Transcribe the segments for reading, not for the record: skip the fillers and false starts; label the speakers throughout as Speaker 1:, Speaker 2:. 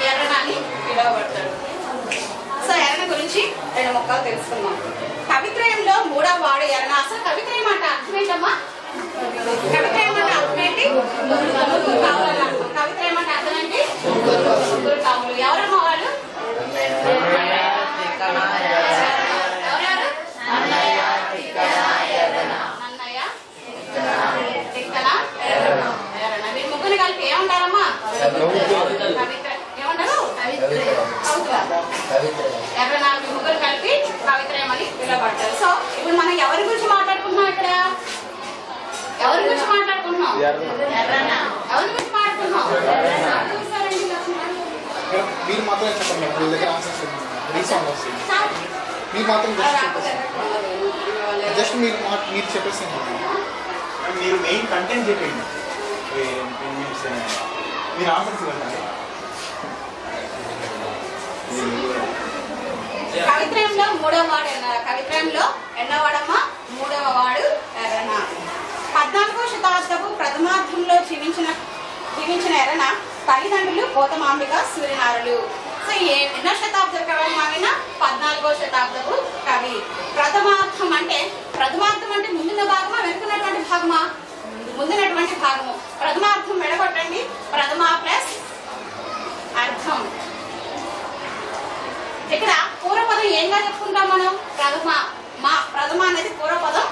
Speaker 1: ఎర్రనాని పిలువబడతాడు. So Errana గురించి 2 ముక్కలు తెలుసుకుందాం. కవిత్రయంలో 3వ వాడు ఎర్రన. అసలు కవిత్రయం అంటే అర్థం ఏంటమ్మా? కవిత్రయం అంటే అర్థం ఏంటి? ముగ్గురు కావులు. కవిత్రయం అంటే అర్థం ఏంటి? ముగ్గురు కావులు. ఎవరమ్మా వాళ్ళు? నన్నయ్య, తిక్కన, ఎర్రన. వీరి ముగ్గురు కలిపి ఏమంటారమ్మా? ఏమంటారు? ఎర్రన. ముగ్గురు కలిపి కవిత్రయం అని పిలువబడతారు. సో ఇప్పుడు మనం ఎవరి గురించి మాట్లాడుకుంటున్నాం? ఇక్కడ ఎవరి గురించి మాట్లాడుకుంటున్నాం? ఎర్రన. ఎవరి గురించి మాట్లాడుకుంటున్నాం?
Speaker 2: మీరు మాత్రమే చెప్పండి. మీరు మాత్రం జస్ట్ మీరు చెప్పేసి
Speaker 3: మీరు మెయిన్ కంటెంట్ చెప్పండి. మీరు ఆన్సర్స్ ఇవ్వండి.
Speaker 1: కవిత్రయంలో 3వ వాడు ఎర్రన. కవిత్రయంలో ఎన్నో వాడమ్మా? 3వ వాడు ఎర్రన. 14వ శతాబ్దపు ప్రథమార్థంలో జీవించిన ఎర్రన తల్లిదండ్రులు పోతమాంబిక, సూర్యనారులు. సో ఎన్నో శతాబ్దపు కవి మాగిన 14వ శతాబ్దపు కవి. ప్రథమార్థం అంటే ముందున్న భాగమా వెనుకున్నటువంటి భాగమా? ముందున్నటువంటి భాగము. ప్రథమార్థం మెడగొట్టండి. ప్రథమ ప్లస్ అర్థం. ఇక్కడ పూర్వపదం ఏంగా చెప్పుకుంటాం మనం? ప్రథమ అనేది పూర్వపదం,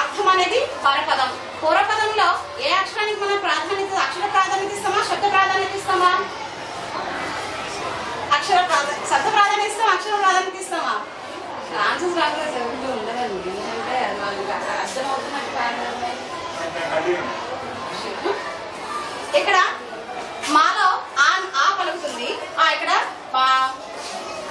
Speaker 1: అర్థం అనేది పరపదం. పూర్వపదంలో ఏ అక్షరానికి మనం ప్రాధాన్యత? అక్షర ప్రాధాన్యత ఇస్తామా, శబ్ద ప్రాధాన్యత ఇస్తామా? శబ్ద ప్రాధాన్యత ఇస్తామా, అక్షర ప్రాధాన్యత ఇస్తామా? ఆన్సర్స్ రాకుండా చదువుతూ ఉండదండి. ఎందుకంటే వాళ్ళకి అర్థమవుతున్నట్టు. ఇక్కడ మాలో ఆ పలుకుతుంది, ఇక్కడ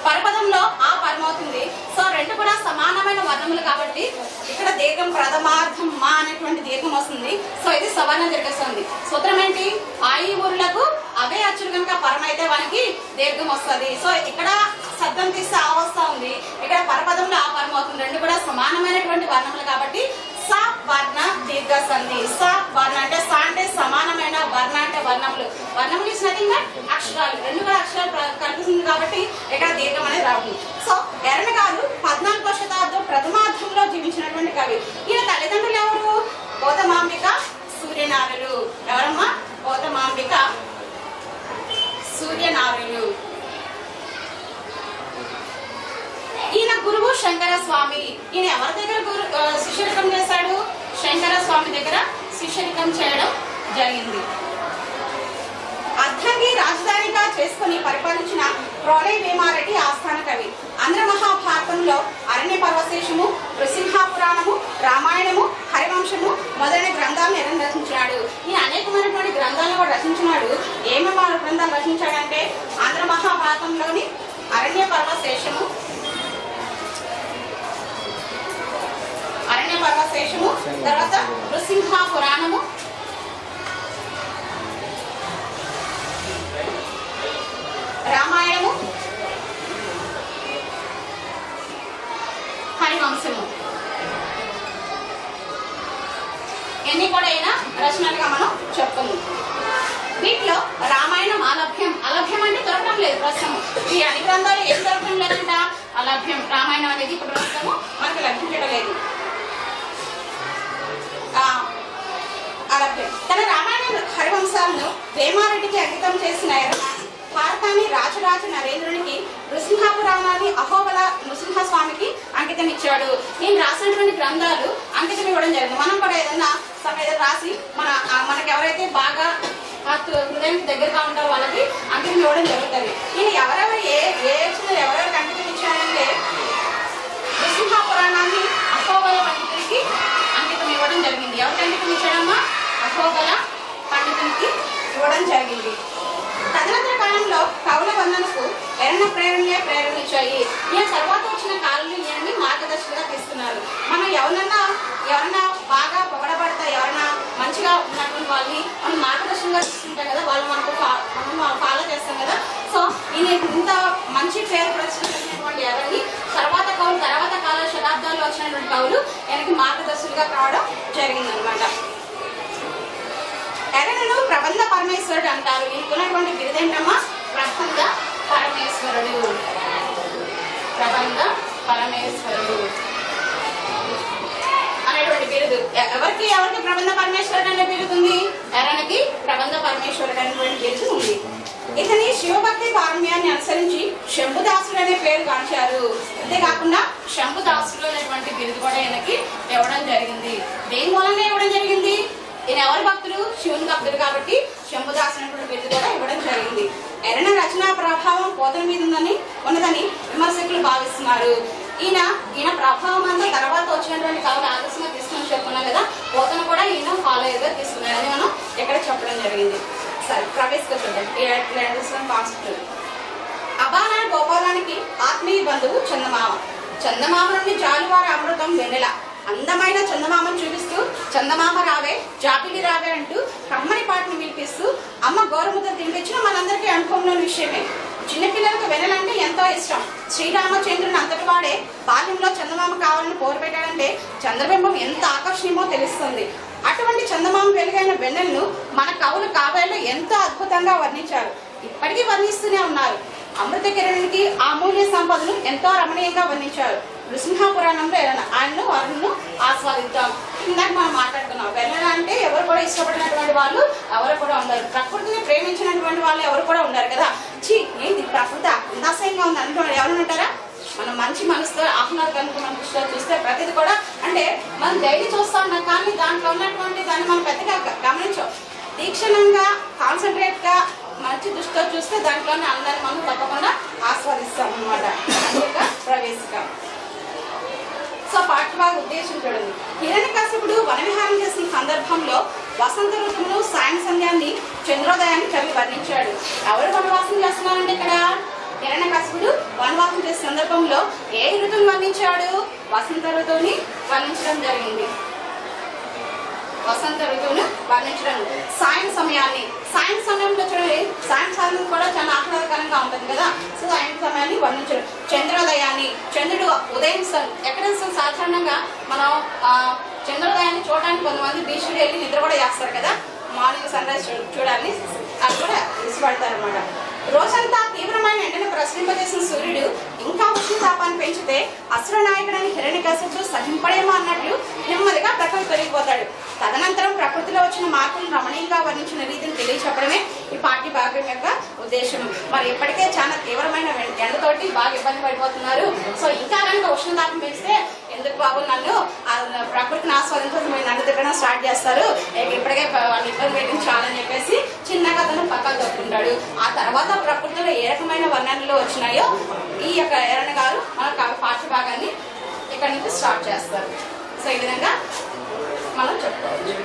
Speaker 1: పరపదంలో ఆ పరమవుతుంది. సో 2 కూడా సమానమైన వర్ణములు కాబట్టి ఇక్కడ దీర్ఘం ప్రథమార్థం మా అనేటువంటి దీర్ఘం వస్తుంది. సో ఇది సవర్ణ దీర్ఘస్తుంది. సూత్రం ఏంటి? ఆ ఈ ఊర్లకు అవే అచ్చులు కనుక పరమైతే వానికి దీర్ఘం వస్తుంది. సో ఇక్కడ శబ్దం తీస్తే ఆ వస్తా ఉంది, ఇక్కడ పరపదంలో ఆ పరం అవుతుంది. 2 కూడా సమానమైనటువంటి వర్ణములు కాబట్టి స వర్ణ దీర్ఘ సంధి. స వర్ణ అంటే స అంటే సమానమైన, వర్ణ అంటే వర్ణములు. వర్ణములు ఇస్ నథింగ్ బట్ అక్షరాలు. 2 కూడా అక్షరాలు కనిపిస్తుంది కాబట్టి ఇక్కడ దీర్ఘం అనేది రావుతుంది. సో ఎర్రన గారు 14వ శతాబ్దం ప్రథమార్థంలో జీవించినటువంటి కవి. ఈయన తల్లిదండ్రులు ఎవరు? పోతమాంబిక, సూర్యనారులు. ఎవరమ్మా? పోతమాంబిక, సూర్యనారులు. ఈయన గురువు శంకర స్వామి. ఈయన ఎవరి దగ్గర శిష్యరికం చేశాడు? శంకర స్వామి దగ్గర శిష్యరికం చేయడం జరిగింది. అర్ధంగి రాజధానిగా చేసుకుని పరిపాలించిన ప్రోలై వేమారెడ్డి ఆస్థాన కవి. ఆంధ్ర మహాభారతంలో అరణ్య పర్వశేషము, నృసింహపురాణము, రామాయణము, హరివంశము మొదలైన గ్రంథాలను రచించాడు. ఈ అనేకమైనటువంటి గ్రంథాలను కూడా రచించినాడు. ఏమేమి గ్రంథాలు రచించాడంటే ఆంధ్ర మహాభారతంలోని అరణ్య పర్వశేషము, తర్వాత నృసింహపురాణము, రామాయణము, హరివంశము. ఎన్ని కూడా అయినా రచనలుగా మనం చెప్తాము. వీటిలో రామాయణం అలభ్యం. అలభ్యం అంటే దొరకడం లేదు ప్రస్తుతం. ఈ అన్ని గ్రంథాలు ఏం దొరకడం లేదంట? అలభ్యం. రామాయణం అనేది ఇప్పుడు ప్రస్తుతము మనకు లభించడం లేదు. అలభ్యం. తన రామాయణ హరివంశాలను వేమారెడ్డికి అంకితం చేసిన భారతాన్ని రాజరాజ నరేంద్రునికి, నృసింహపురాణాన్ని అహోబల నృసింహస్వామికి అంకితం ఇచ్చాడు. నేను రాసినటువంటి గ్రంథాలు అంకితం ఇవ్వడం జరిగింది. మనం కూడా ఏదన్నా సమయం రాసి మనకి ఎవరైతే బాగా హృదయానికి దగ్గరగా ఉంటారో వాళ్ళకి అంకితం ఇవ్వడం జరుగుతుంది. నేను ఎవరెవరికి అంకితం ఇచ్చానంటే నృసింహపురాణాన్ని అహోబల పండితుడికి అంకితం ఇవ్వడం జరిగింది. ఎవరికి అంకితం ఇచ్చాడమ్మా? అహోబల పండితునికి ఇవ్వడం జరిగింది. తదనంతర కాలంలో కవుల వర్ణనకు ఎర్రన ప్రేరణించాయి. ఈయన తర్వాత వచ్చిన కాలంలో ఈయనని మార్గదర్శకులుగా తీసుకున్నారు. మనం ఎవరన్నా బాగా పొగడబడతా, ఎవరన్నా మంచిగా ఉన్నటువంటి వాళ్ళని మనం మార్గదర్శకంగా తీసుకుంటాం కదా, వాళ్ళు మనం ఫాలో చేస్తాం కదా. సో ఈయన ఇంత మంచి పేరు ప్రశ్నించినటువంటి ఎవరిని తర్వాత కాల శతాబ్దాల్లో వచ్చినటువంటి కవులు ఈయనకి మార్గదర్శకులుగా కావడం జరిగిందనమాట. ఎరణను ప్రబంధ పరమేశ్వరుడు అంటారు. ఈయనకున్నటువంటి బిరుదేంటమ్మా ప్రబంధ పరమేశ్వరుడు. ప్రబంధ పరమేశ్వరుడు అనేటువంటి బిరుదు. ఎవరికి ప్రబంధ పరమేశ్వరుడు అనే బిరుదు ఉంది? ఎరణకి ప్రబంధ పరమేశ్వరుడు అనేటువంటి బిరుదు ఉంది. ఇతని శివభక్తి పారమ్యాన్ని అనుసరించి శంభుదాసుడు అనే పేరు గాంచారు. అంతేకాకుండా శంభుదాసుడు అనేటువంటి బిరుదు కూడా ఈయనకి ఇవ్వడం జరిగింది. దేని మూలంగా ఇవ్వడం జరిగింది? ఈయన ఎవరి భక్తుడు? శివుని భక్తుడు కాబట్టి శంభుదాసు అనేటువంటి బిరుదు కూడా ఇవ్వడం జరిగింది. ఎరణ రచనా ప్రభావం పోతన మీద ఉన్నదని విమర్శకులు భావిస్తున్నారు. ఈయన ప్రభావం అంతా తర్వాత వచ్చినటువంటి కవులు ఆదర్శంగా తీసుకుని చెప్పుకున్నాం కదా, పోతన కూడా ఈయన ఫాలోయర్గా తీసుకున్నాడు అని మనం ఇక్కడ చెప్పడం జరిగింది. సరే, ప్రవేశిక చూద్దాం. కాన్సెప్ట్. అబానా గోపాలానికి ఆత్మీయ బంధువు చందమామ. చందమామ నుండి జాలువార అమృతం వెన్నెల. అందమైన చందమామను చూపిస్తూ చందమామ రావే, జాబిలి రావే అంటూ కమ్మని పాటను వినిపిస్తూ అమ్మ గౌరముద్ర తినిపించిన మనందరికీ అనుభవంలోని విషయమే. చిన్నపిల్లలకు వెన్నెలంటే ఎంతో ఇష్టం. శ్రీరామచంద్రుని అంతటి వాడే బాల్యంలో చందమామ కావాలని కోరిపెట్టాడంటే చంద్రబింబం ఎంత ఆకర్షణీయమో తెలుస్తుంది. అటువంటి చందమామ వెలుగైన వెన్నెలను మన కవులు కావ్యాల్లో ఎంతో అద్భుతంగా వర్ణించారు. ఇప్పటికీ వర్ణిస్తూనే ఉన్నారు. అమృత కిరణానికి అమూల్య సంపదను ఎంతో రమణీయంగా వర్ణించారు. నృసింహపురాణంలో ఆయనను వారిని ఆస్వాదిద్దాం. ఇందాక మనం మాట్లాడుకున్నాం, వెన్నెల అంటే ఎవరు కూడా ఇష్టపడినటువంటి వాళ్ళు ఎవరు కూడా ఉండరు. ప్రకృతిని ప్రేమించినటువంటి వాళ్ళు ఎవరు కూడా ఉండరు కదా. ఏంటి ప్రకృతి అందాశయంగా ఉంది అనుకున్నారు ఎవరు ఉంటారా? మనం మంచి మనసుతో ఆహ్లాదకరంగా మన దృష్టిలో చూస్తే ప్రతిది కూడా అంటే మనం డైలీ చూస్తా ఉన్నాం, కానీ దాంట్లో ఉన్నటువంటి దాన్ని మనం పెద్దగా గమనించాం. తీక్షణంగా కాన్సన్ట్రేట్ గా మంచి దృష్టితో చూస్తే దాంట్లోనే అందాన్ని మనం తప్పకుండా ఆస్వాదిస్తాం అన్నమాట. అందుకే ప్రవేశిక. సో పాఠభాగ ఉద్దేశం చూడండి. హిరణ్యకశిపుడు వనవిహారం చేసిన సందర్భంలో వసంత ఋతువును, సాయం సంధ్యాన్ని, చంద్రోదయాన్ని కవి వర్ణించాడు. ఎవరు వనవాసం చేస్తున్నారంటే ఇక్కడ హిరణ్యకశిపుడు వనవాసం చేసే సందర్భంలో ఏ ఋతువుని వర్ణించాడు? వసంత ఋతువుని వర్ణించడం జరిగింది. వసంత ఋతువును వర్ణించడం. సాయం సమయంలో చూడండి, సాయం సమయం కూడా చాలా ఆహ్లాదకరంగా ఉంటుంది కదా. సో సాయం సమయాన్ని వర్ణించడం. చంద్రోదయాన్ని, చంద్రుడు ఉదయం ఎక్కడ సాధారణంగా మనం చంద్రోదయాన్ని చూడడానికి కొంతమంది బీచ్కి వెళ్ళి నిద్ర కూడా చేస్తారు కదా, మార్నింగ్ సన్ రైజ్ చూడాలని అది కూడా ఇష్టపడతారు అనమాట. రోజంతా తీవ్రమైన ఎండను ప్రసరింపజేసిన సూర్యుడు ఇంకా ఉష్ణతాపాన్ని పెంచితే అసుర నాయకుడని హిరణ్యకశిపుడు సహింపడేమో అన్నట్లు నెమ్మదిగా ప్రకృతి తొలగిపోతాడు. తదనంతరం ప్రకృతిలో వచ్చిన మార్పులను రమణీయంగా వర్ణించిన రీతిని తెలియచెప్పడమే ఈ పాఠ్య భాగం యొక్క ఉద్దేశం. మరి ఇప్పటికే చాలా తీవ్రమైన ఎండతోటి బాగా ఇబ్బంది పడిపోతున్నారు. సో ఇంకా కనుక ఉష్ణతాపం పెంచితే ఎందుకు బాబు నన్ను ప్రకృతిని ఆస్వాదించడం నన్ను తిట్టడం స్టార్ట్ చేస్తారు, ఇప్పటికే వాళ్ళు ఇబ్బంది పెట్టింది చాలని చెప్పేసి చిన్నగా అతను పక్కకు తప్పుకుంటాడు. ఆ తర్వాత ప్రకృతిలో ఏ రకమైన వర్ణనలు వచ్చినాయో ఈ యొక్క ఎరణ గారు మన పాఠ్య భాగాన్ని ఇక్కడ నుంచి స్టార్ట్ చేస్తారు. సో ఈ విధంగా మనం చెప్పుకోవచ్చు.